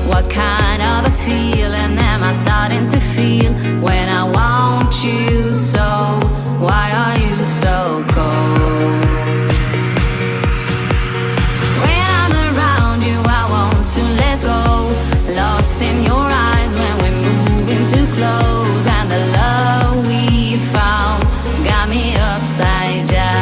What kind of a feeling am I starting to feel when I want you so? Why are you so cold? When I'm around you, I want to let go. Lost in your eyes when we're moving too close, and the love we found got me upside down.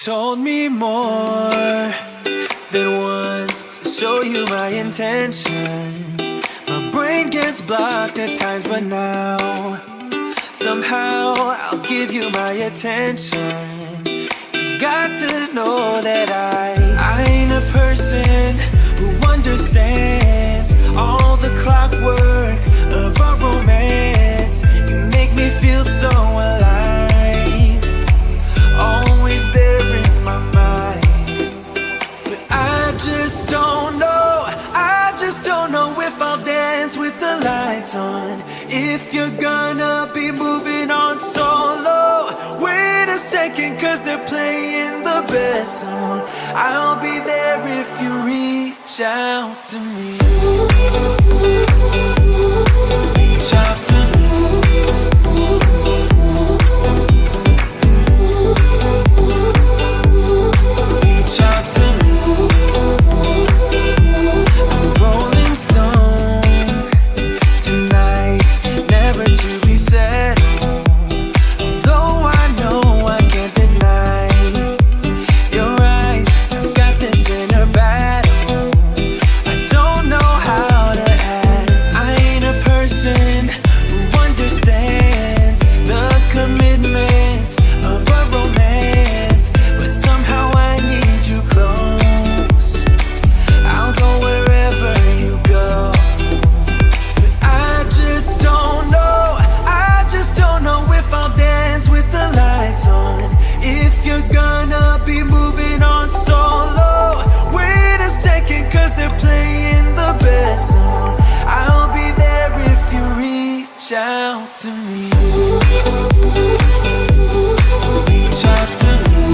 Told me more than once to show you my intention. My brain gets blocked at times, but now somehow I'll give you my attention. You've got to know that I ain't a person who understands all the clockwork of our romance. You make me feel so alive, always there in my mind. But I just don't know if I'll dance with the lights on. If you're gonna be moving on solo, wait a second, cause they're playing the best song. I'll be there if you reach out to me. Reach out to me. reach out to me. Reach out to me.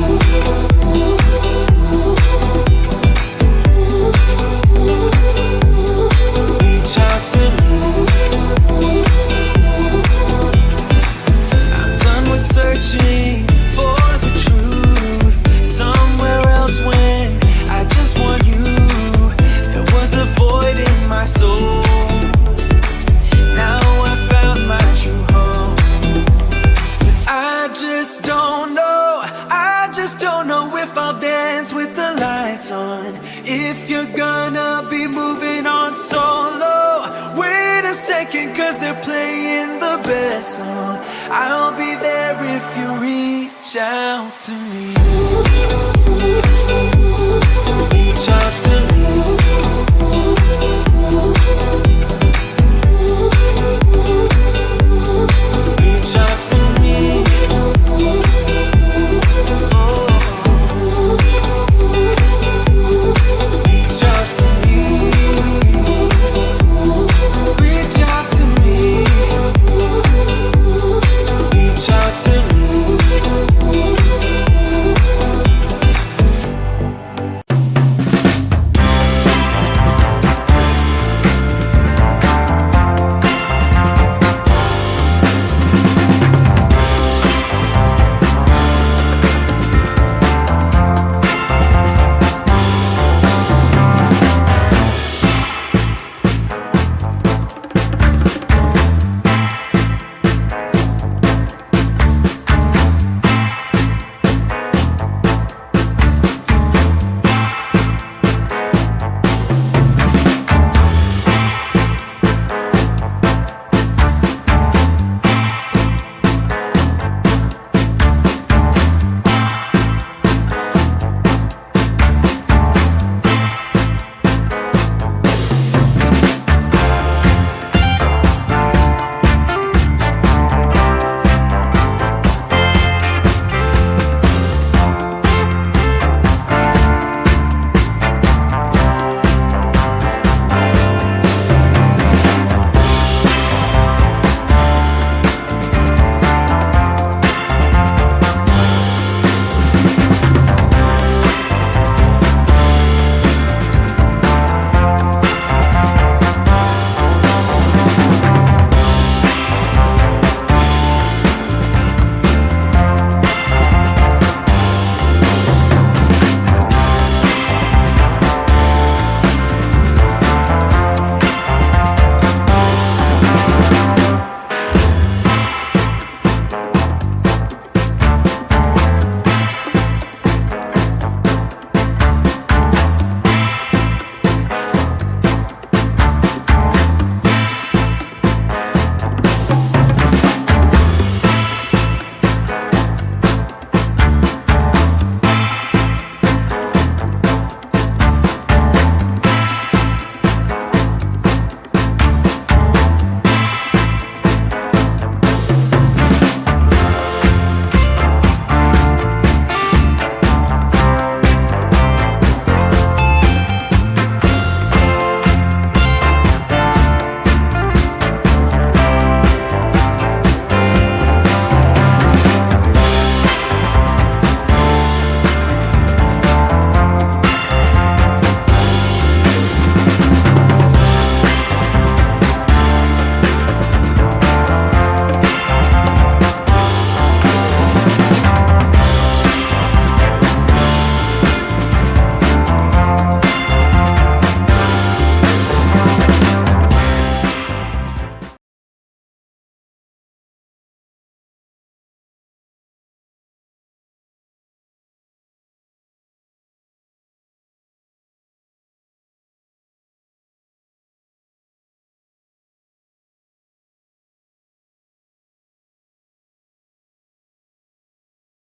Reach out to me. I'm done with searching for the truth somewhere else when I just want you. There was a void in my soul. Now I found my true home. But I just don't know if I'll dance with the lights on. If you're gonna be moving on solo, wait a second, 'cause they're playing the best song. I'll be there if you reach out to me. Reach out to me. Reach out to me. Reach out to me. Reach out to me. Reach out to me.